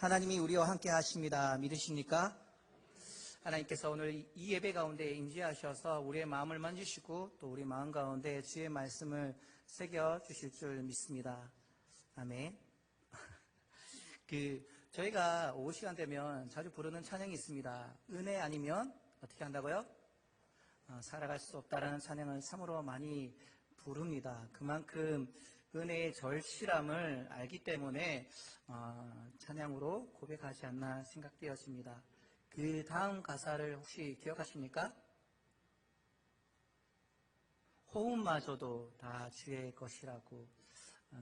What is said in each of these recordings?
하나님이 우리와 함께 하십니다. 믿으십니까? 하나님께서 오늘 이 예배 가운데 임재하셔서 우리의 마음을 만지시고 또 우리 마음 가운데 주의 말씀을 새겨 주실 줄 믿습니다. 아멘. 저희가 오후 시간 되면 자주 부르는 찬양이 있습니다. 은혜 아니면 어떻게 한다고요? 살아갈 수 없다라는 찬양을 참으로 많이 부릅니다. 그만큼 은혜의 절실함을 알기 때문에 찬양으로 고백하지 않나 생각되어집니다. 그 다음 가사를 혹시 기억하십니까? 호흡마저도 다 주의 것이라고.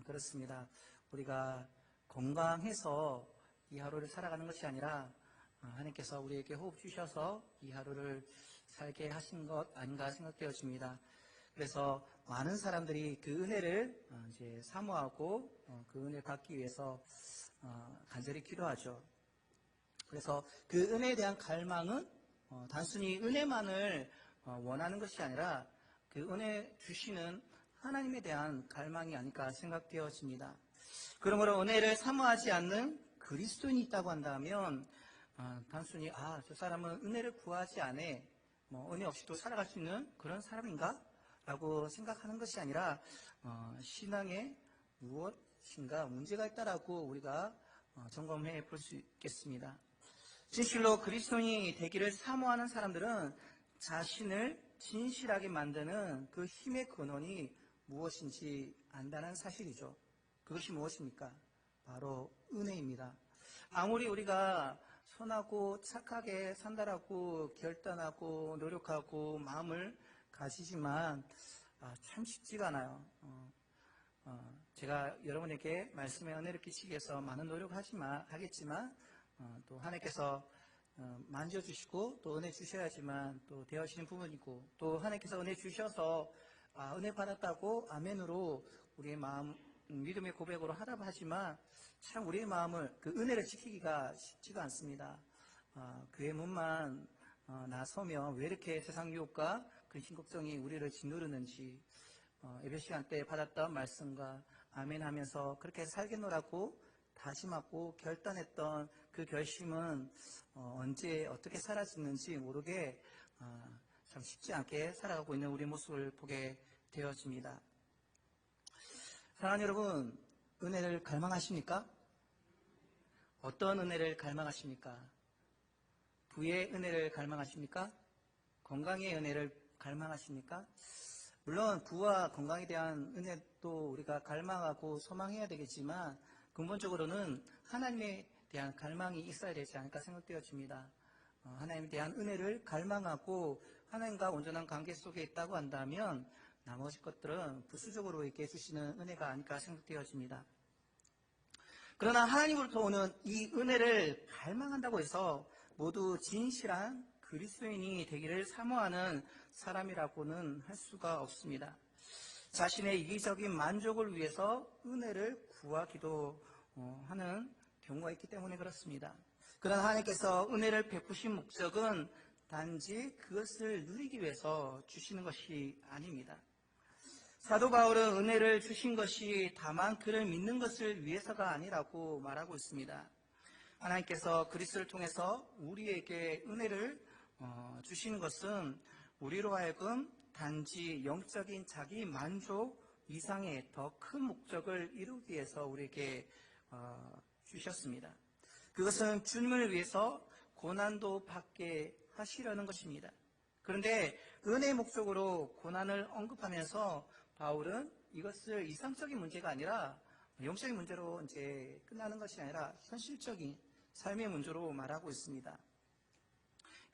그렇습니다. 우리가 건강해서 이 하루를 살아가는 것이 아니라 하나님께서 우리에게 호흡 주셔서 이 하루를 살게 하신 것 아닌가 생각되어집니다. 그래서 많은 사람들이 그 은혜를 이제 사모하고 그 은혜를 받기 위해서 간절히 기도하죠. 그래서 그 은혜에 대한 갈망은 단순히 은혜만을 원하는 것이 아니라 그 은혜 주시는 하나님에 대한 갈망이 아닐까 생각되어집니다. 그러므로 은혜를 사모하지 않는 그리스도인이 있다고 한다면 단순히 저 사람은 은혜를 구하지 않아 은혜 없이도 살아갈 수 있는 그런 사람인가? 라고 생각하는 것이 아니라 신앙에 무엇인가 문제가 있다라고 우리가 점검해 볼 수 있겠습니다. 진실로 그리스도인이 되기를 사모하는 사람들은 자신을 진실하게 만드는 그 힘의 근원이 무엇인지 안다는 사실이죠. 그것이 무엇입니까? 바로 은혜입니다. 아무리 우리가 선하고 착하게 산다라고 결단하고 노력하고 마음을 가지지만 참 쉽지가 않아요. 제가 여러분에게 말씀의 은혜를 끼치기 위해서 많은 노력하겠지만 또 하나님께서 만져주시고 또 은혜 주셔야지만 또 되어지는 부분이고 또 하나님께서 은혜 주셔서 은혜 받았다고 아멘으로 우리의 마음 믿음의 고백으로 하라고 하지만 참 우리의 마음을 그 은혜를 지키기가 쉽지가 않습니다. 그의 문만 나서면 왜 이렇게 세상 유혹과 근심 걱정이 우리를 짓누르는지 예배 시간 때 받았던 말씀과 아멘 하면서 그렇게 살겠노라고 다짐하고 결단했던 그 결심은 언제 어떻게 사라지는지 모르게 참 쉽지 않게 살아가고 있는 우리 모습을 보게 되어집니다. 사랑하는 여러분, 은혜를 갈망하십니까? 어떤 은혜를 갈망하십니까? 부의 은혜를 갈망하십니까? 건강의 은혜를 갈망하십니까? 물론 부와 건강에 대한 은혜도 우리가 갈망하고 소망해야 되겠지만 근본적으로는 하나님에 대한 갈망이 있어야 되지 않을까 생각되어집니다. 하나님에 대한 은혜를 갈망하고 하나님과 온전한 관계 속에 있다고 한다면 나머지 것들은 부수적으로 이렇게 주시는 은혜가 아닐까 생각되어집니다. 그러나 하나님으로부터 오는 이 은혜를 갈망한다고 해서 모두 진실한 그리스도인이 되기를 사모하는 사람이라고는 할 수가 없습니다. 자신의 이기적인 만족을 위해서 은혜를 구하기도 하는 경우가 있기 때문에 그렇습니다. 그러나 하나님께서 은혜를 베푸신 목적은 단지 그것을 누리기 위해서 주시는 것이 아닙니다. 사도 바울은 은혜를 주신 것이 다만 그를 믿는 것을 위해서가 아니라고 말하고 있습니다. 하나님께서 그리스도를 통해서 우리에게 은혜를 주시는 것은 우리로 하여금 단지 영적인 자기 만족 이상의 더 큰 목적을 이루기 위해서 우리에게 주셨습니다. 그것은 주님을 위해서 고난도 받게 하시려는 것입니다. 그런데 은혜의 목적으로 고난을 언급하면서 바울은 이것을 이상적인 문제가 아니라 영적인 문제로 이제 끝나는 것이 아니라 현실적인 삶의 문제로 말하고 있습니다.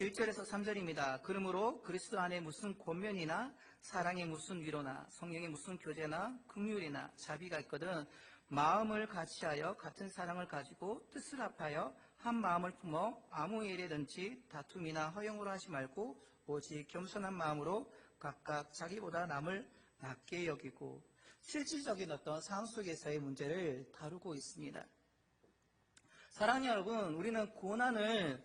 1절에서 3절입니다. 그러므로 그리스도 안에 무슨 권면이나 사랑의 무슨 위로나 성령의 무슨 교제나 긍휼이나 자비가 있거든 마음을 같이하여 같은 사랑을 가지고 뜻을 합하여 한 마음을 품어 아무 일에든지 다툼이나 허영으로 하지 말고 오직 겸손한 마음으로 각각 자기보다 남을 낮게 여기고 실질적인 어떤 상황 속에서의 문제를 다루고 있습니다. 사랑하는 여러분, 우리는 고난이라는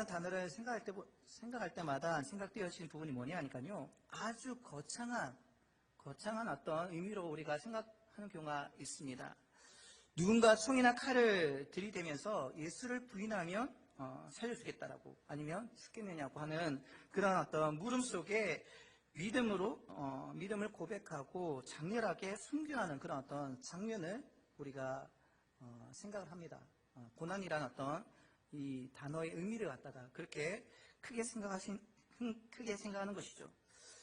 단어를 생각할 때마다 생각되어지는 부분이 뭐냐 하니까요. 아주 거창한 어떤 의미로 우리가 생각하는 경우가 있습니다. 누군가 총이나 칼을 들이대면서 예수를 부인하면 살려주겠다라고, 아니면 죽겠느냐고 하는 그런 어떤 물음 속에 믿음을 고백하고 장렬하게 순교하는 그런 어떤 장면을 우리가 생각을 합니다. 고난이라는 어떤 이 단어의 의미를 갖다가 그렇게 크게 생각하는 것이죠.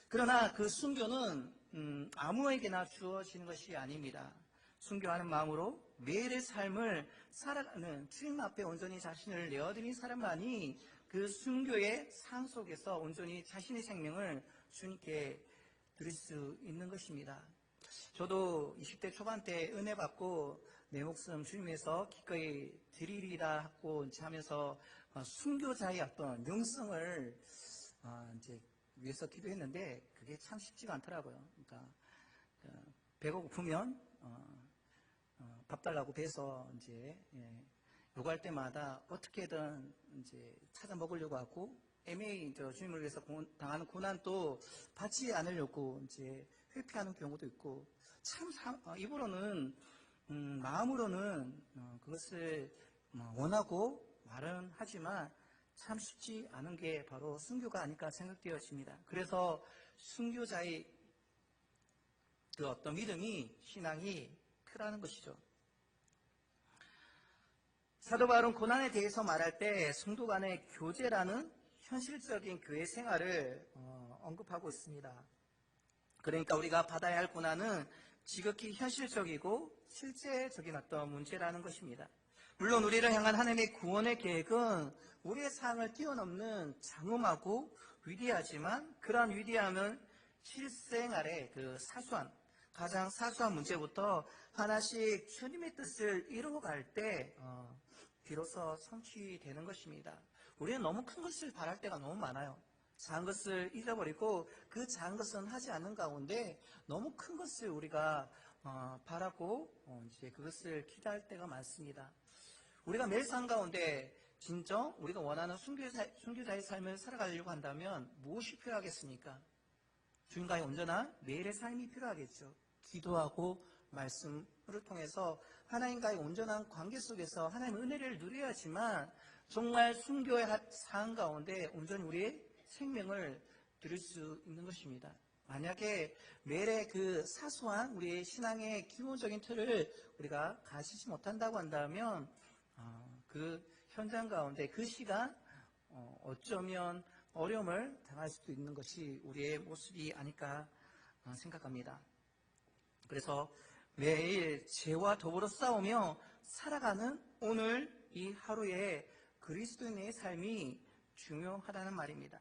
그러나 그 순교는 아무에게나 주어지는 것이 아닙니다. 순교하는 마음으로 매일의 삶을 살아가는 주님 앞에 온전히 자신을 내어드린 사람만이 그 순교의 상 속에서 온전히 자신의 생명을 주님께 드릴 수 있는 것입니다. 저도 20대 초반 때 은혜 받고 내 목숨 주님에서 기꺼이 드리리라 하면서 순교자의 어떤 영성을 이제 위해서 기도했는데 그게 참 쉽지가 않더라고요. 그러니까 배가 고프면 밥 달라고 배서 이제 요구할 때마다 어떻게든 이제 찾아 먹으려고 하고 애매히 주님을 위해서 당하는 고난도 받지 않으려고 이제 회피하는 경우도 있고 참 입으로는 마음으로는 그것을 원하고 말은 하지만 참 쉽지 않은 게 바로 순교가 아닐까 생각되어집니다. 그래서 순교자의 그 어떤 믿음이 신앙이 크다는 것이죠. 사도 바울은 고난에 대해서 말할 때 성도 간의 교제라는 현실적인 교회 생활을 언급하고 있습니다. 그러니까 우리가 받아야 할 고난은 지극히 현실적이고 실제적인 어떤 문제라는 것입니다. 물론 우리를 향한 하나님의 구원의 계획은 우리의 삶을 뛰어넘는 장엄하고 위대하지만 그러한 위대함은 실생활의 그 가장 사소한 문제부터 하나씩 주님의 뜻을 이루어갈 때 비로소 성취되는 것입니다. 우리는 너무 큰 것을 바랄 때가 너무 많아요. 작은 것을 잊어버리고 그 작은 것은 하지 않는 가운데 너무 큰 것을 우리가 바라고 이제 그것을 기대할 때가 많습니다. 우리가 매일 삶 가운데 진정 우리가 원하는 순교자의 삶을 살아가려고 한다면 무엇이 필요하겠습니까? 주님과의 온전한 매일의 삶이 필요하겠죠. 기도하고 말씀을 통해서 하나님과의 온전한 관계 속에서 하나님의 은혜를 누려야지만 정말 순교의 삶 가운데 온전히 우리의 생명을 드릴 수 있는 것입니다. 만약에 매일의 그 사소한 우리의 신앙의 기본적인 틀을 우리가 가지지 못한다고 한다면 그 현장 가운데 그 시간 어쩌면 어려움을 당할 수도 있는 것이 우리의 모습이 아닐까 생각합니다. 그래서 매일 죄와 더불어 싸우며 살아가는 오늘 이 하루의 그리스도인의 삶이 중요하다는 말입니다.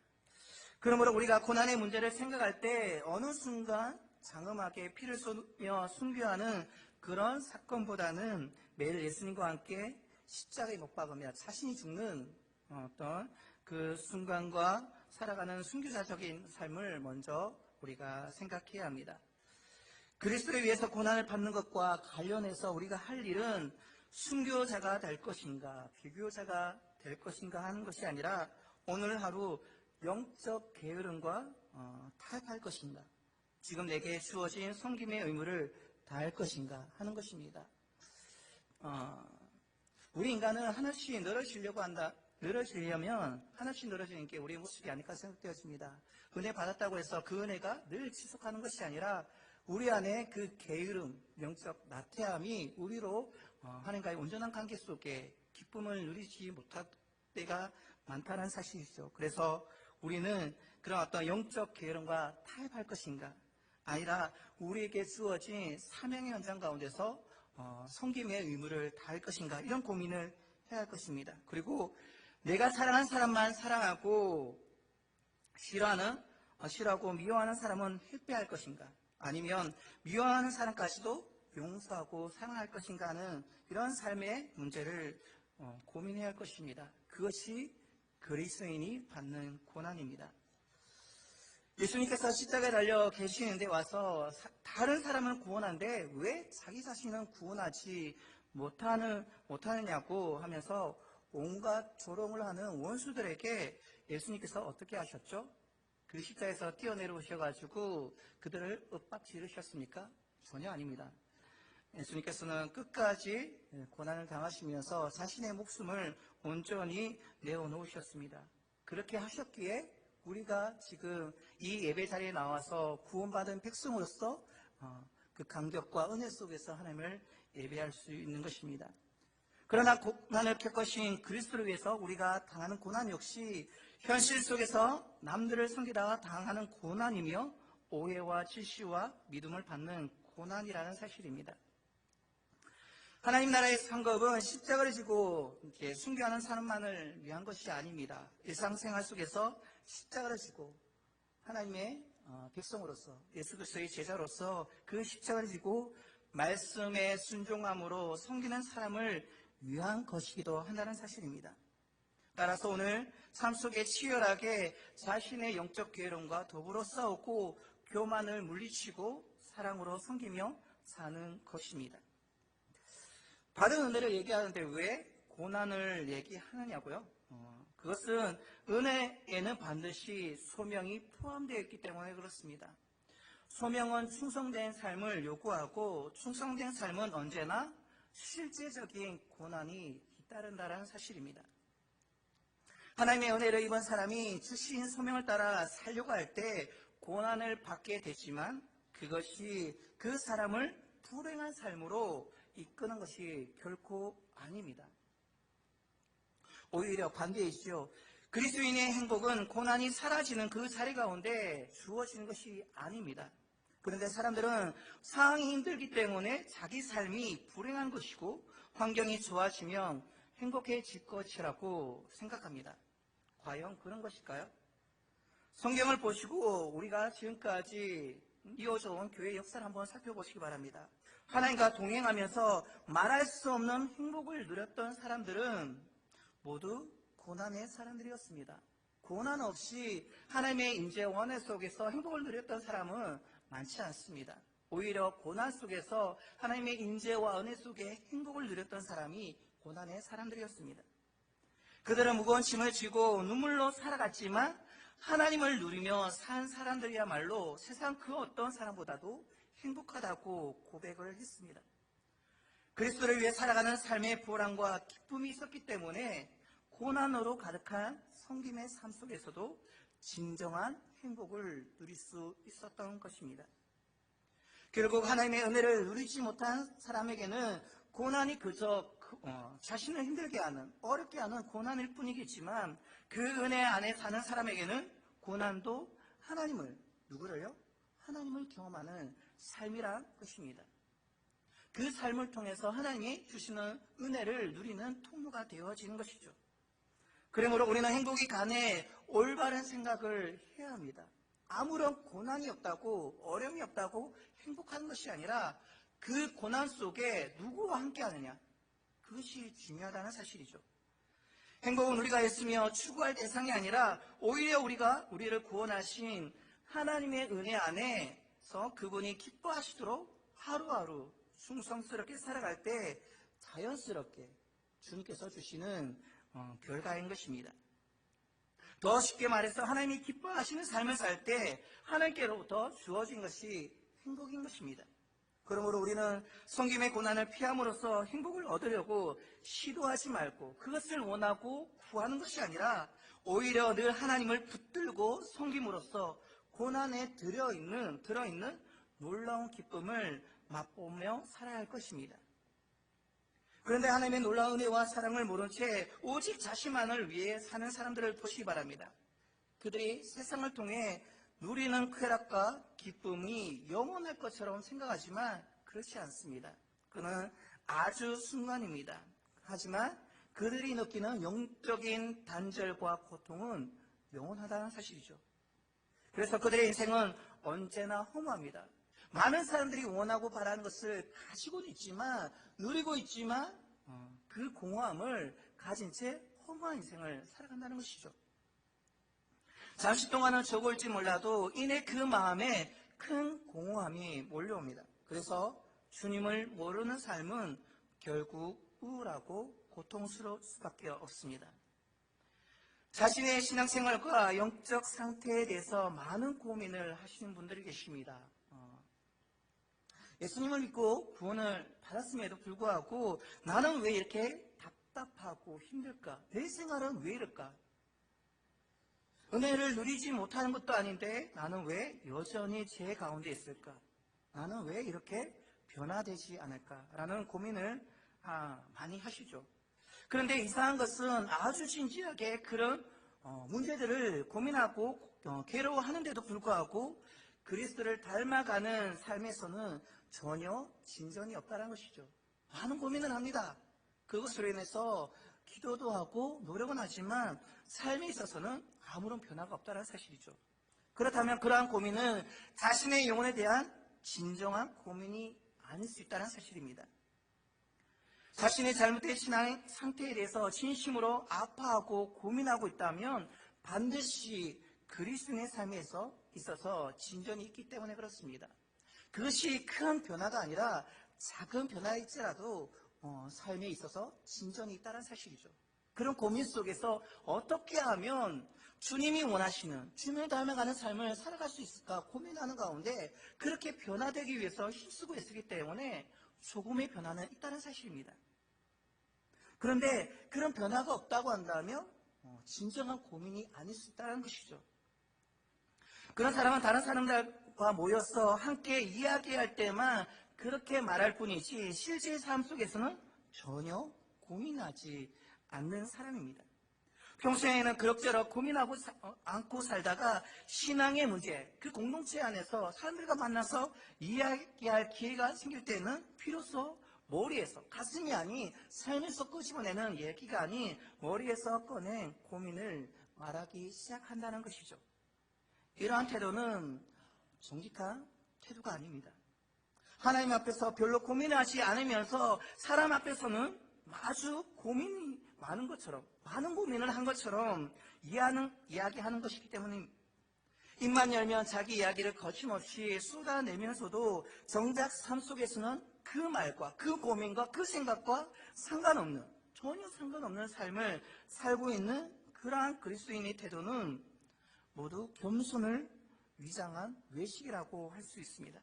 그러므로 우리가 고난의 문제를 생각할 때 어느 순간 장엄하게 피를 쏟으며 순교하는 그런 사건보다는 매일 예수님과 함께 십자가에 못 박으며 자신이 죽는 어떤 그 순간과 살아가는 순교자적인 삶을 먼저 우리가 생각해야 합니다. 그리스도를 위해서 고난을 받는 것과 관련해서 우리가 할 일은 순교자가 될 것인가, 비교자가 될 것인가 하는 것이 아니라 오늘 하루 영적 게으름과 타협할 것인가, 지금 내게 주어진 섬김의 의무를 다할 것인가 하는 것입니다. 우리 인간은 하나씩 늘어지려면 하나씩 늘어지는 게 우리의 모습이 아닐까 생각되었습니다. 은혜 받았다고 해서 그 은혜가 늘 지속하는 것이 아니라 우리 안에 그 게으름, 영적 나태함이 우리로 하나님과의 온전한 관계 속에 기쁨을 누리지 못할 때가 많다는 사실이죠. 그래서 우리는 그런 어떤 영적 게으름과 타협할 것인가, 아니라 우리에게 주어진 사명의 현장 가운데서 섬김의 의무를 다할 것인가, 이런 고민을 해야 할 것입니다. 그리고 내가 사랑한 사람만 사랑하고 싫어하고 미워하는 사람은 회피할 것인가, 아니면 미워하는 사람까지도 용서하고 사랑할 것인가 하는 이런 삶의 문제를 고민해야 할 것입니다. 그것이 그리스도인이 받는 고난입니다. 예수님께서 십자가에 달려 계시는데 와서 다른 사람은 구원하는데 왜 자기 자신은 구원하지 못하느냐고 하면서 온갖 조롱을 하는 원수들에게 예수님께서 어떻게 하셨죠? 그 십자에서 뛰어내려오셔가지고 그들을 윽박 지르셨습니까? 전혀 아닙니다. 예수님께서는 끝까지 고난을 당하시면서 자신의 목숨을 온전히 내어놓으셨습니다. 그렇게 하셨기에 우리가 지금 이 예배 자리에 나와서 구원받은 백성으로서 그 감격과 은혜 속에서 하나님을 예배할 수 있는 것입니다. 그러나 고난을 겪으신 그리스도를 위해서 우리가 당하는 고난 역시 현실 속에서 남들을 섬기다가 당하는 고난이며 오해와 질시와 믿음을 받는 고난이라는 사실입니다. 하나님 나라의 상급은 십자가를 지고 순교하는 사람만을 위한 것이 아닙니다. 일상생활 속에서 십자가를 지고 하나님의 백성으로서 예수 그리스도의 제자로서 그 십자가를 지고 말씀에 순종함으로 섬기는 사람을 위한 것이기도 한다는 사실입니다. 따라서 오늘 삶 속에 치열하게 자신의 영적 괴로움과 더불어 싸우고 교만을 물리치고 사랑으로 섬기며 사는 것입니다. 받은 은혜를 얘기하는데 왜 고난을 얘기하느냐고요? 그것은 은혜에는 반드시 소명이 포함되어 있기 때문에 그렇습니다. 소명은 충성된 삶을 요구하고 충성된 삶은 언제나 실제적인 고난이 뒤따른다는 사실입니다. 하나님의 은혜를 입은 사람이 주신 소명을 따라 살려고 할 때 고난을 받게 되지만 그것이 그 사람을 불행한 삶으로 이끄는 것이 결코 아닙니다. 오히려 반대이죠. 그리스도인의 행복은 고난이 사라지는 그 자리 가운데 주어지는 것이 아닙니다. 그런데 사람들은 상황이 힘들기 때문에 자기 삶이 불행한 것이고 환경이 좋아지면 행복해질 것이라고 생각합니다. 과연 그런 것일까요? 성경을 보시고 우리가 지금까지 이어져 온 교회 역사를 한번 살펴보시기 바랍니다. 하나님과 동행하면서 말할 수 없는 행복을 누렸던 사람들은 모두 고난의 사람들이었습니다. 고난 없이 하나님의 임재와 은혜 속에서 행복을 누렸던 사람은 많지 않습니다. 오히려 고난 속에서 하나님의 임재와 은혜 속에 행복을 누렸던 사람이 고난의 사람들이었습니다. 그들은 무거운 짐을 지고 눈물로 살아갔지만 하나님을 누리며 산 사람들이야말로 세상 그 어떤 사람보다도 행복하다고 고백을 했습니다. 그리스도를 위해 살아가는 삶의 보람과 기쁨이 있었기 때문에 고난으로 가득한 섬김의 삶 속에서도 진정한 행복을 누릴 수 있었던 것입니다. 결국 하나님의 은혜를 누리지 못한 사람에게는 고난이 그저 자신을 힘들게 하는, 어렵게 하는 고난일 뿐이겠지만 그 은혜 안에 사는 사람에게는 고난도 누구를요? 하나님을 경험하는 삶이란 것입니다. 그 삶을 통해서 하나님이 주시는 은혜를 누리는 통로가 되어지는 것이죠. 그러므로 우리는 행복이 간에 올바른 생각을 해야 합니다. 아무런 고난이 없다고, 어려움이 없다고 행복한 것이 아니라 그 고난 속에 누구와 함께 하느냐, 그것이 중요하다는 사실이죠. 행복은 우리가 했으며 추구할 대상이 아니라 오히려 우리를 구원하신 하나님의 은혜 안에서 그분이 기뻐하시도록 하루하루 충성스럽게 살아갈 때 자연스럽게 주님께서 주시는 결과인 것입니다. 더 쉽게 말해서 하나님이 기뻐하시는 삶을 살 때 하나님께로부터 주어진 것이 행복인 것입니다. 그러므로 우리는 섬김의 고난을 피함으로써 행복을 얻으려고 시도하지 말고 그것을 원하고 구하는 것이 아니라 오히려 늘 하나님을 붙들고 섬김으로써 고난에 들어있는 놀라운 기쁨을 맛보며 살아야 할 것입니다. 그런데 하나님의 놀라운 은혜와 사랑을 모른 채 오직 자신만을 위해 사는 사람들을 보시기 바랍니다. 그들이 세상을 통해 누리는 쾌락과 기쁨이 영원할 것처럼 생각하지만 그렇지 않습니다. 그는 아주 순간입니다. 하지만 그들이 느끼는 영적인 단절과 고통은 영원하다는 사실이죠. 그래서 그들의 인생은 언제나 허무합니다. 많은 사람들이 원하고 바라는 것을 가지고는 있지만, 누리고 있지만 그 공허함을 가진 채 허무한 인생을 살아간다는 것이죠. 잠시 동안은 적을지 몰라도 이내 그 마음에 큰 공허함이 몰려옵니다. 그래서 주님을 모르는 삶은 결국 우울하고 고통스러울 수밖에 없습니다. 자신의 신앙생활과 영적 상태에 대해서 많은 고민을 하시는 분들이 계십니다. 예수님을 믿고 구원을 받았음에도 불구하고 나는 왜 이렇게 답답하고 힘들까? 내 생활은 왜 이럴까? 은혜를 누리지 못하는 것도 아닌데 나는 왜 여전히 죄 가운데 있을까? 나는 왜 이렇게 변화되지 않을까라는 고민을 많이 하시죠. 그런데 이상한 것은 아주 진지하게 그런 문제들을 고민하고 괴로워하는데도 불구하고 그리스도를 닮아가는 삶에서는 전혀 진전이 없다는 것이죠. 많은 고민을 합니다. 그것으로 인해서 기도도 하고 노력은 하지만 삶에 있어서는 아무런 변화가 없다는 사실이죠. 그렇다면 그러한 고민은 자신의 영혼에 대한 진정한 고민이 아닐 수 있다는 사실입니다. 자신의 잘못된 신앙 상태에 대해서 진심으로 아파하고 고민하고 있다면 반드시 그리스도인의 삶에서 있어서 진전이 있기 때문에 그렇습니다. 그것이 큰 변화가 아니라 작은 변화일지라도 삶에 있어서 진전이 있다는 사실이죠. 그런 고민 속에서 어떻게 하면 주님이 원하시는 주님을 닮아가는 삶을 살아갈 수 있을까 고민하는 가운데 그렇게 변화되기 위해서 힘쓰고 있기 때문에 조금의 변화는 있다는 사실입니다. 그런데 그런 변화가 없다고 한다면 진정한 고민이 아닐 수 있다는 것이죠. 그런 사람은 다른 사람들과 모여서 함께 이야기할 때만 그렇게 말할 뿐이지 실제 삶 속에서는 전혀 고민하지 않는 사람입니다. 평소에는 그럭저럭 고민하고 않고 살다가 신앙의 문제, 그 공동체 안에서 사람들과 만나서 이야기할 기회가 생길 때는 비로소 머리에서, 가슴이 아닌 삶에서 끄집어내는 얘기가 아닌 머리에서 꺼낸 고민을 말하기 시작한다는 것이죠. 이러한 태도는 정직한 태도가 아닙니다. 하나님 앞에서 별로 고민하지 않으면서 사람 앞에서는 아주 고민이 많은 것처럼, 많은 고민을 한 것처럼 이야기하는 것이기 때문입니다. 입만 열면 자기 이야기를 거침없이 쏟아내면서도 정작 삶 속에서는 그 말과 그 고민과 그 생각과 상관없는, 전혀 상관없는 삶을 살고 있는 그러한 그리스도인의 태도는 모두 겸손을 위장한 외식이라고 할 수 있습니다.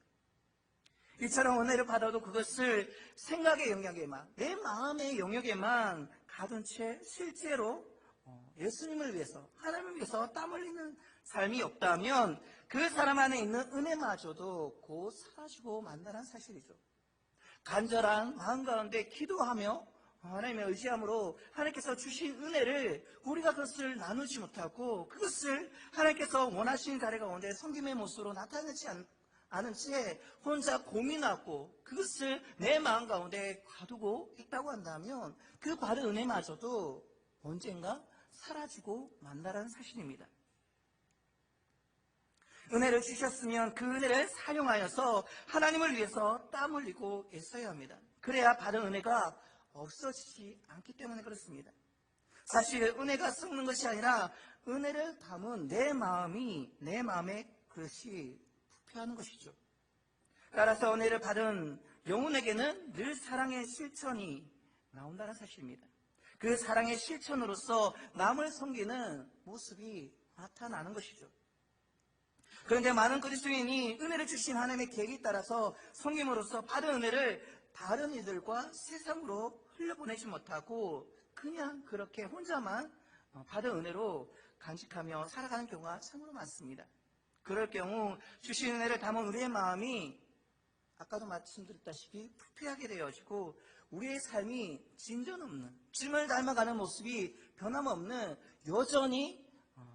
이처럼 은혜를 받아도 그것을 생각의 영역에만, 내 마음의 영역에만 가둔 채 실제로 예수님을 위해서, 하나님을 위해서 땀 흘리는 삶이 없다면 그 사람 안에 있는 은혜마저도 곧 사라지고 만다는 사실이죠. 간절한 마음 가운데 기도하며 하나님의 의지함으로 하나님께서 주신 은혜를 우리가 그것을 나누지 못하고 그것을 하나님께서 원하시는 자리 가운데 섬김의 모습으로 나타내지 않은 채 혼자 고민하고 그것을 내 마음 가운데 가두고 있다고 한다면 그 받은 은혜마저도 언젠가 사라지고 만다라는 사실입니다. 은혜를 주셨으면 그 은혜를 사용하여서 하나님을 위해서 땀 흘리고 애써야 합니다. 그래야 받은 은혜가 없어지지 않기 때문에 그렇습니다. 사실 은혜가 썩는 것이 아니라 은혜를 담은 내 마음의 그릇이 부패하는 것이죠. 따라서 은혜를 받은 영혼에게는 늘 사랑의 실천이 나온다는 사실입니다. 그 사랑의 실천으로서 남을 섬기는 모습이 나타나는 것이죠. 그런데 많은 그리스도인이 은혜를 주신 하나님의 계획에 따라서 섬김으로써 받은 은혜를 다른 이들과 세상으로 흘려보내지 못하고 그냥 그렇게 혼자만 받은 은혜로 간직하며 살아가는 경우가 참으로 많습니다. 그럴 경우 주신 은혜를 담은 우리의 마음이 아까도 말씀드렸다시피 부패하게 되어지고 우리의 삶이 진전 없는, 주님을 닮아가는 모습이 변함없는 여전히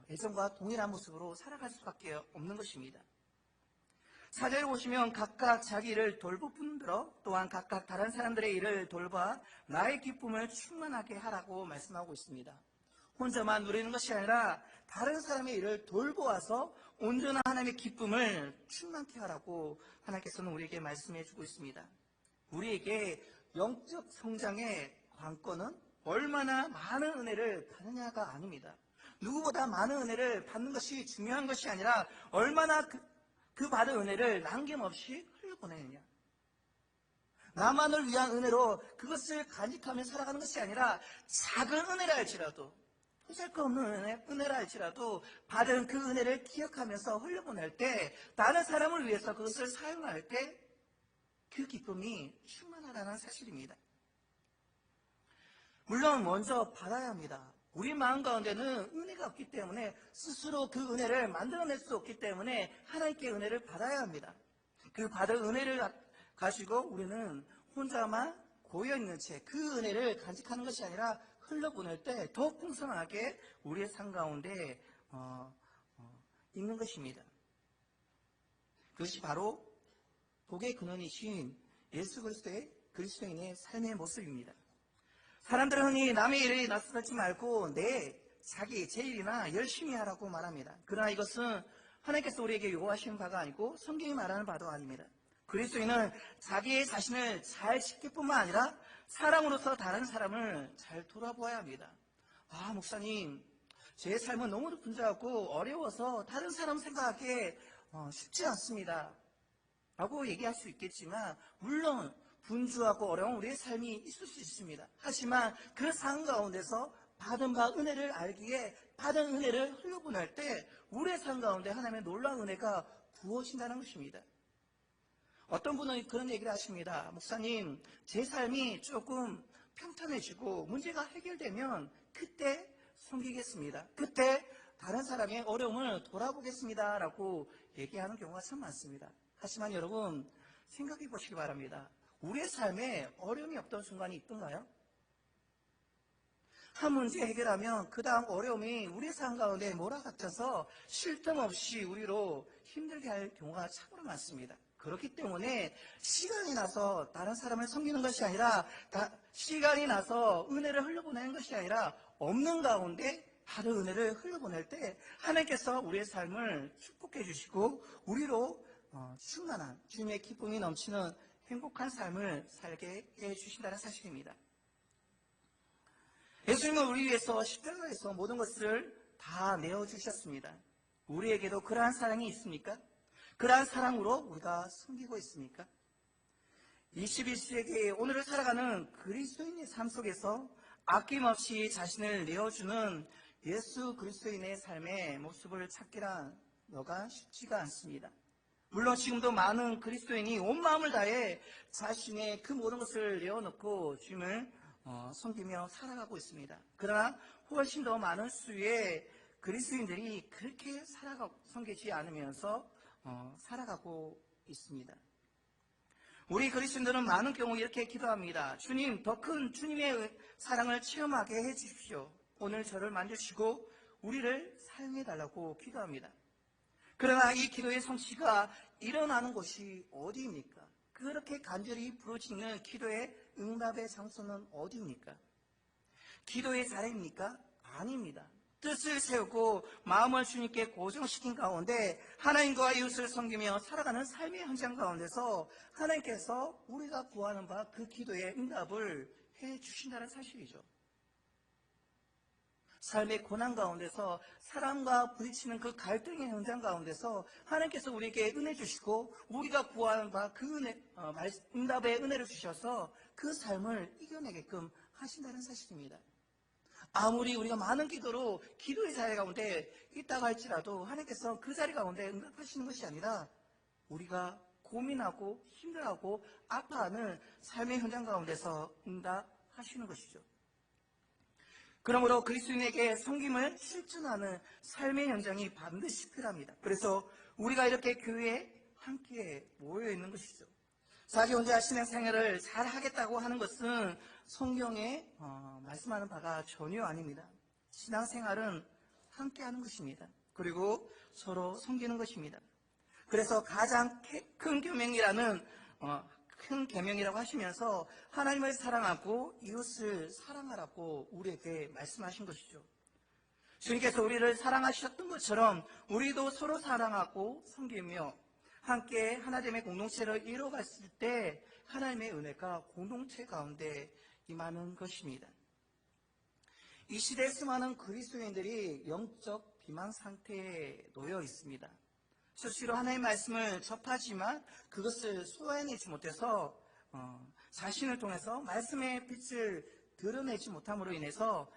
예전과 동일한 모습으로 살아갈 수밖에 없는 것입니다. 4절에 보시면 각각 자기 일을 돌볼 뿐더러 또한 각각 다른 사람들의 일을 돌봐 나의 기쁨을 충만하게 하라고 말씀하고 있습니다. 혼자만 누리는 것이 아니라 다른 사람의 일을 돌보아서 온전한 하나님의 기쁨을 충만케 하라고 하나님께서는 우리에게 말씀해 주고 있습니다. 우리에게 영적 성장의 관건은 얼마나 많은 은혜를 받느냐가 아닙니다. 누구보다 많은 은혜를 받는 것이 중요한 것이 아니라 얼마나 그 받은 은혜를 남김없이 흘려보내느냐. 나만을 위한 은혜로 그것을 간직하며 살아가는 것이 아니라 작은 은혜라 할지라도 보잘것없는 은혜라 할지라도 받은 그 은혜를 기억하면서 흘려보낼 때 다른 사람을 위해서 그것을 사용할 때 그 기쁨이 충만하다는 사실입니다. 물론 먼저 받아야 합니다. 우리 마음 가운데는 은혜가 없기 때문에 스스로 그 은혜를 만들어낼 수 없기 때문에 하나님께 은혜를 받아야 합니다. 그 받은 은혜를 가지고 우리는 혼자만 고여있는 채 그 은혜를 간직하는 것이 아니라 흘러보낼 때 더욱 풍성하게 우리의 삶 가운데 있는 것입니다. 그것이 바로 복의 근원이신 예수 그리스도의 그리스도인의 삶의 모습입니다. 사람들은 흔히 남의 일에 나서지 말고 자기 제 일이나 열심히 하라고 말합니다. 그러나 이것은 하나님께서 우리에게 요구하시는 바가 아니고 성경이 말하는 바도 아닙니다. 그리스도인은 자기의 자신을 잘 지킬 뿐만 아니라 사람으로서 다른 사람을 잘 돌아보아야 합니다. 목사님, 제 삶은 너무도 분주하고 어려워서 다른 사람 생각하기에 쉽지 않습니다 라고 얘기할 수 있겠지만, 물론 분주하고 어려운 우리의 삶이 있을 수 있습니다. 하지만 그 상황 가운데서 받은 바 은혜를 알기에 받은 은혜를 흘려보낼 때 우리의 삶 가운데 하나님의 놀라운 은혜가 부어진다는 것입니다. 어떤 분은 그런 얘기를 하십니다. 목사님, 제 삶이 조금 평탄해지고 문제가 해결되면 그때 섬기겠습니다. 그때 다른 사람의 어려움을 돌아보겠습니다 라고 얘기하는 경우가 참 많습니다. 하지만 여러분, 생각해 보시기 바랍니다. 우리의 삶에 어려움이 없던 순간이 있던가요? 한 문제 해결하면 그 다음 어려움이 우리의 삶 가운데 몰아닥쳐서 쉴 틈 없이 우리로 힘들게 할 경우가 참으로 많습니다. 그렇기 때문에 시간이 나서 다른 사람을 섬기는 것이 아니라, 시간이 나서 은혜를 흘려보내는 것이 아니라 없는 가운데 다른 은혜를 흘려보낼 때 하나님께서 우리의 삶을 축복해 주시고 우리로 충만한 주님의 기쁨이 넘치는 행복한 삶을 살게 해주신다는 사실입니다. 예수님은 우리 위해서 십자가에서 모든 것을 다 내어주셨습니다. 우리에게도 그러한 사랑이 있습니까? 그러한 사랑으로 우리가 섬기고 있습니까? 21세기 오늘을 살아가는 그리스도인의 삶 속에서 아낌없이 자신을 내어주는 예수 그리스도인의 삶의 모습을 찾기란 너가 쉽지가 않습니다. 물론 지금도 많은 그리스도인이 온 마음을 다해 자신의 그 모든 것을 내어놓고 주님을 섬기며 살아가고 있습니다. 그러나 훨씬 더 많은 수의 그리스도인들이 그렇게 섬기지 않으면서 살아가고 있습니다. 우리 그리스도인들은 많은 경우 이렇게 기도합니다. 주님, 더 큰 주님의 사랑을 체험하게 해주십시오. 오늘 저를 만드시고 우리를 사용해달라고 기도합니다. 그러나 이 기도의 성취가 일어나는 곳이 어디입니까? 그렇게 간절히 부르짖는 기도의 응답의 장소는 어디입니까? 기도의 자리입니까? 아닙니다. 뜻을 세우고 마음을 주님께 고정시킨 가운데 하나님과 이웃을 섬기며 살아가는 삶의 현장 가운데서 하나님께서 우리가 구하는 바 그 기도의 응답을 해주신다는 사실이죠. 삶의 고난 가운데서 사람과 부딪히는 그 갈등의 현장 가운데서 하나님께서 우리에게 은혜 주시고 우리가 구하는 바 그 응답의 은혜를 주셔서 그 삶을 이겨내게끔 하신다는 사실입니다. 아무리 우리가 많은 기도로 기도의 자리 가운데 있다고 할지라도 하나님께서 그 자리 가운데 응답하시는 것이 아니라 우리가 고민하고 힘들어하고 아파하는 삶의 현장 가운데서 응답하시는 것이죠. 그러므로 그리스도인에게 섬김을 실천하는 삶의 현장이 반드시 필요합니다. 그래서 우리가 이렇게 교회에 함께 모여 있는 것이죠. 자기 혼자 신앙생활을 잘 하겠다고 하는 것은 성경에 말씀하는 바가 전혀 아닙니다. 신앙생활은 함께 하는 것입니다. 그리고 서로 섬기는 것입니다. 그래서 가장 큰 계명이라고 하시면서 하나님을 사랑하고 이웃을 사랑하라고 우리에게 말씀하신 것이죠. 주님께서 우리를 사랑하셨던 것처럼 우리도 서로 사랑하고 섬기며 함께 하나됨의 공동체를 이루어갔을 때 하나님의 은혜가 공동체 가운데 임하는 것입니다. 이 시대에 수많은 그리스도인들이 영적 비만 상태에 놓여 있습니다. 수시로 하나님의 말씀을 접하지만 그것을 소화해내지 못해서 자신을 통해서 말씀의 빛을 드러내지 못함으로 인해서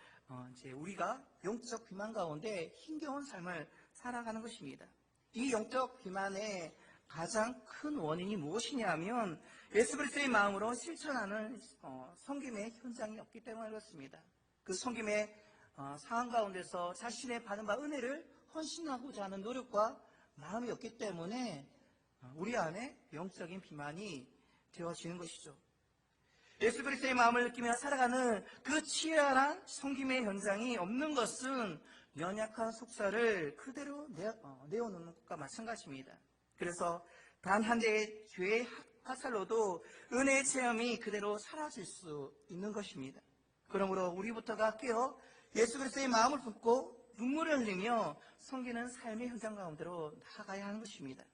이제 우리가 영적 비만 가운데 힘겨운 삶을 살아가는 것입니다. 이 영적 비만의 가장 큰 원인이 무엇이냐 하면 예수 그리스도의 마음으로 실천하는 섬김의 현장이 없기 때문에 그렇습니다. 그 섬김의 상황 가운데서 자신의 받은 바 은혜를 헌신하고자 하는 노력과 마음이 없기 때문에 우리 안에 영적인 비만이 되어지는 것이죠. 예수 그리스도의 마음을 느끼며 살아가는 그 치열한 섬김의 현장이 없는 것은 연약한 속살을 그대로 내어놓는 것과 마찬가지입니다. 그래서 단 한 대의 죄의 화살로도 은혜의 체험이 그대로 사라질 수 있는 것입니다. 그러므로 우리부터가 깨어 예수 그리스도의 마음을 품고 눈물을 흘리며 섬기는 삶의 현장 가운데로 나아가야 하는 것입니다.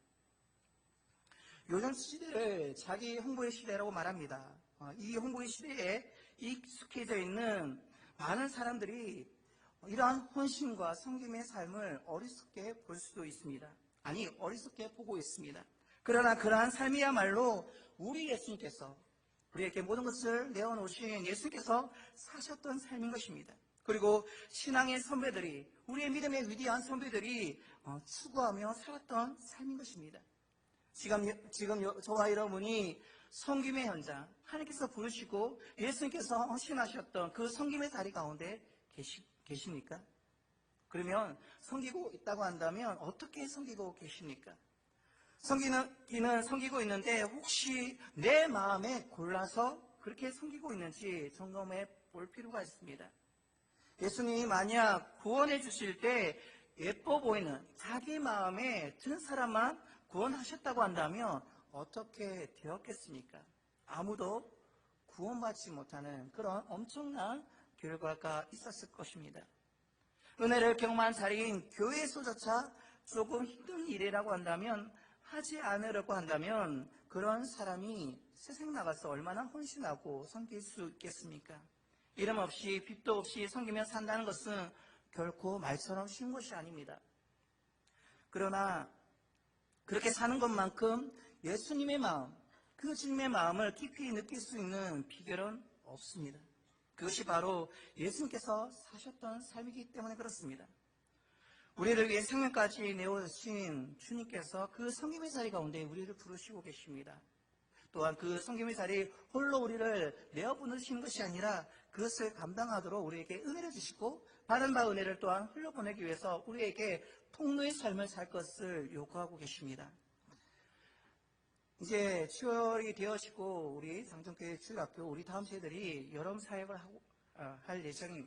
요즘 시대를 자기 홍보의 시대라고 말합니다. 이 홍보의 시대에 익숙해져 있는 많은 사람들이 이러한 헌신과 섬김의 삶을 어리석게 볼 수도 있습니다. 아니, 어리석게 보고 있습니다. 그러나 그러한 삶이야말로 우리 예수님께서 우리에게 모든 것을 내어놓으신 예수님께서 사셨던 삶인 것입니다. 그리고 신앙의 선배들이, 우리의 믿음의 위대한 선배들이 추구하며 살았던 삶인 것입니다. 지금 저와 여러분이 섬김의 현장, 하나님께서 부르시고 예수님께서 헌신하셨던 그 섬김의 자리 가운데 계십니까? 그러면 섬기고 있다고 한다면 어떻게 섬기고 계십니까? 섬기고 있는데 혹시 내 마음에 골라서 그렇게 섬기고 있는지 점검해 볼 필요가 있습니다. 예수님이 만약 구원해 주실 때 예뻐 보이는 자기 마음에 든 사람만 구원하셨다고 한다면 어떻게 되었겠습니까? 아무도 구원받지 못하는 그런 엄청난 결과가 있었을 것입니다. 은혜를 경험한 자리인 교회에서조차 조금 힘든 일이라고 한다면, 하지 않으려고 한다면 그런 사람이 세상 나가서 얼마나 헌신하고 섬길 수 있겠습니까? 이름 없이 빚도 없이 섬기며 산다는 것은 결코 말처럼 쉬운 것이 아닙니다. 그러나 그렇게 사는 것만큼 예수님의 마음, 그 주님의 마음을 깊이 느낄 수 있는 비결은 없습니다. 그것이 바로 예수님께서 사셨던 삶이기 때문에 그렇습니다. 우리를 위해 생명까지 내어주신 주님께서 그 섬김의 자리 가운데 우리를 부르시고 계십니다. 또한 그 섬김의 자리 홀로 우리를 내어 보내시는 것이 아니라 그것을 감당하도록 우리에게 은혜를 주시고 받은 바 은혜를 또한 흘려보내기 위해서 우리에게 통로의 삶을 살 것을 요구하고 계십니다. 이제 10월이 되어지고 우리 상정교회 주일학교 우리 다음 세대들이 여름 사역을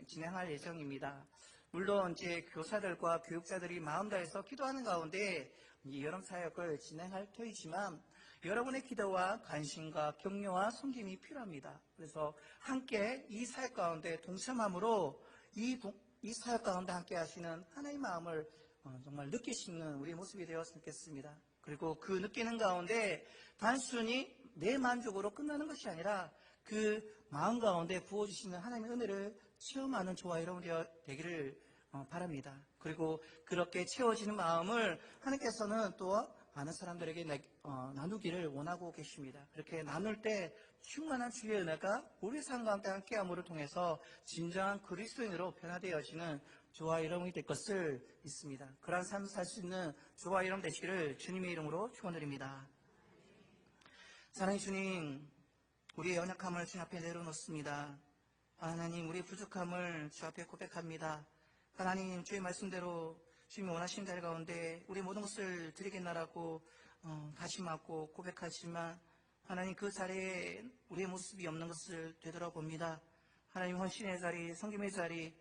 진행할 예정입니다. 물론 이제 교사들과 교육자들이 마음 다해서 기도하는 가운데 이 여름 사역을 진행할 터이지만 여러분의 기도와 관심과 격려와 섬김이 필요합니다. 그래서 함께 이 사역 가운데 동참함으로 이 사역 가운데 함께 하시는 하나님의 마음을 정말 느낄 수 있는 우리의 모습이 되었으면 좋겠습니다. 그리고 그 느끼는 가운데 단순히 내 만족으로 끝나는 것이 아니라 그 마음 가운데 부어주시는 하나님의 은혜를 체험하는 저와 여러분 되기를 바랍니다. 그리고 그렇게 채워지는 마음을 하나님께서는 또 많은 사람들에게 나누기를 원하고 계십니다. 그렇게 나눌 때 충만한 주의 은혜가 우리 삶 가운데 함께함으로 통해서 진정한 그리스도인으로 변화되어지는 저와 여러분이 될 것을 믿습니다. 그러한 삶을 살 수 있는 저와 여러분 되시기를 주님의 이름으로 축원드립니다. 사랑하는 주님, 우리의 연약함을 주님 앞에 내려놓습니다. 하나님, 우리의 부족함을 주 앞에 고백합니다. 하나님, 주의 말씀대로 주님이 원하시는 자리 가운데 우리 모든 것을 드리겠나라고 다짐하고 고백하지만 하나님, 그 자리에 우리의 모습이 없는 것을 되돌아봅니다. 하나님, 헌신의 자리, 섬김의 자리,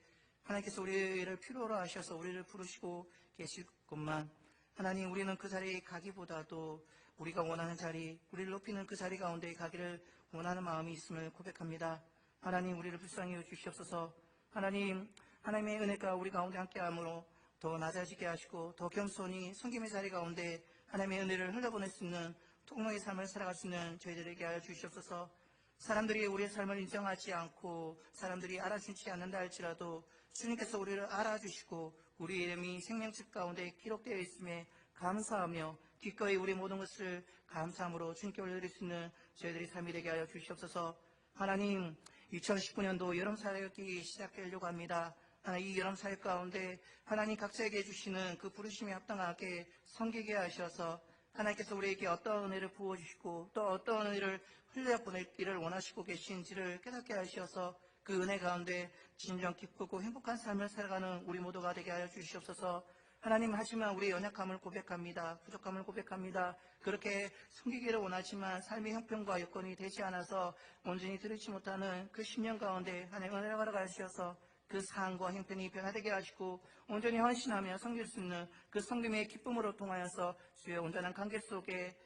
하나님께서 우리를 필요로 하셔서 우리를 부르시고 계실 것만 하나님, 우리는 그 자리에 가기보다도 우리가 원하는 자리, 우리를 높이는 그 자리 가운데 가기를 원하는 마음이 있음을 고백합니다. 하나님, 우리를 불쌍히 여주시옵소서. 하나님, 하나님의 은혜가 우리 가운데 함께함으로 더 낮아지게 하시고 더 겸손히 섬김의 자리 가운데 하나님의 은혜를 흘려보낼 수 있는 통로의 삶을 살아갈 수 있는 저희들에게 하여 주시옵소서. 사람들이 우리의 삶을 인정하지 않고 사람들이 알아주지 않는다 할지라도 주님께서 우리를 알아주시고 우리 이름이 생명책 가운데 기록되어 있음에 감사하며 기꺼이 우리 모든 것을 감사함으로 주님께 올려드릴 수 있는 저희들의 삶이 되게 하여 주시옵소서. 하나님, 2019년도 여름 사역이 시작되려고 합니다. 하나님, 이 여름 사역 가운데 하나님 각자에게 주시는 그 부르심에 합당하게 섬기게 하셔서 하나님께서 우리에게 어떤 은혜를 부어주시고 또 어떤 은혜를 흘려보내기를 원하시고 계신지를 깨닫게 하셔서 그 은혜 가운데 진정 기쁘고 행복한 삶을 살아가는 우리 모두가 되게 하여 주시옵소서. 하나님, 하지만 우리의 연약함을 고백합니다. 부족함을 고백합니다. 그렇게 섬기기를 원하지만 삶의 형편과 여건이 되지 않아서 온전히 들이지 못하는 그 10년 가운데 하나님 은혜를 허락하셔서 그 상황과 형편이 변화되게 하시고 온전히 헌신하며 섬길 수 있는 그 섬김의 기쁨으로 통하여서 주의 온전한 관계 속에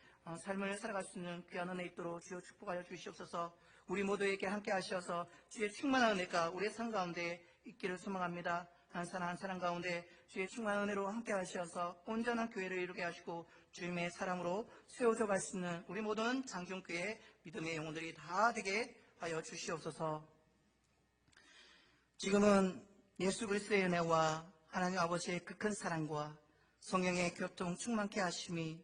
삶을 살아갈 수 있는 귀한 은혜 있도록 주여 축복하여 주시옵소서. 우리 모두에게 함께 하셔서 주의 충만한 은혜가 우리의 삶 가운데 있기를 소망합니다. 한 사람 한 사람 가운데 주의 충만한 은혜로 함께 하셔서 온전한 교회를 이루게 하시고 주님의 사랑으로 세워져 갈 수 있는 우리 모든 장중교회 믿음의 영혼들이 다 되게 하여 주시옵소서. 지금은 예수 그리스도의 은혜와 하나님 아버지의 그 큰 사랑과 성령의 교통 충만케 하심이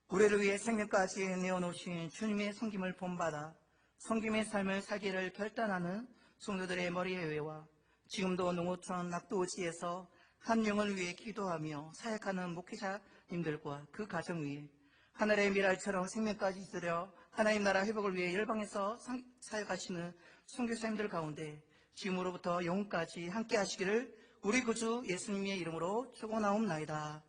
우리를 위해 생명까지 내어놓으신 주님의 섬김을 본받아 섬김의 삶을 살기를 결단하는 성도들의 머리의 위와 지금도 농어촌 낙도지에서 한 영을 위해 기도하며 사역하는 목회자님들과 그 가정 위에 하늘의 미랄처럼 생명까지 있으려 하나님 나라 회복을 위해 열방에서 사역하시는 선교사님들 가운데 지금으로부터 영혼까지 함께 하시기를 우리 구주 예수님의 이름으로 축원하옵나이다.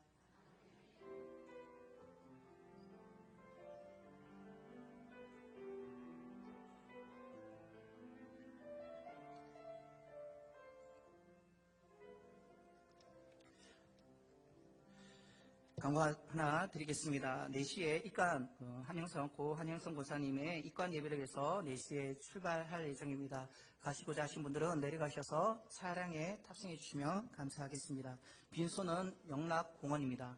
강과 하나 드리겠습니다. 4시에 입관, 고 한영성 고사님의 입관 예배를 위해서 4시에 출발할 예정입니다. 가시고자 하신 분들은 내려가셔서 차량에 탑승해 주시면 감사하겠습니다. 빈소는 영락공원입니다.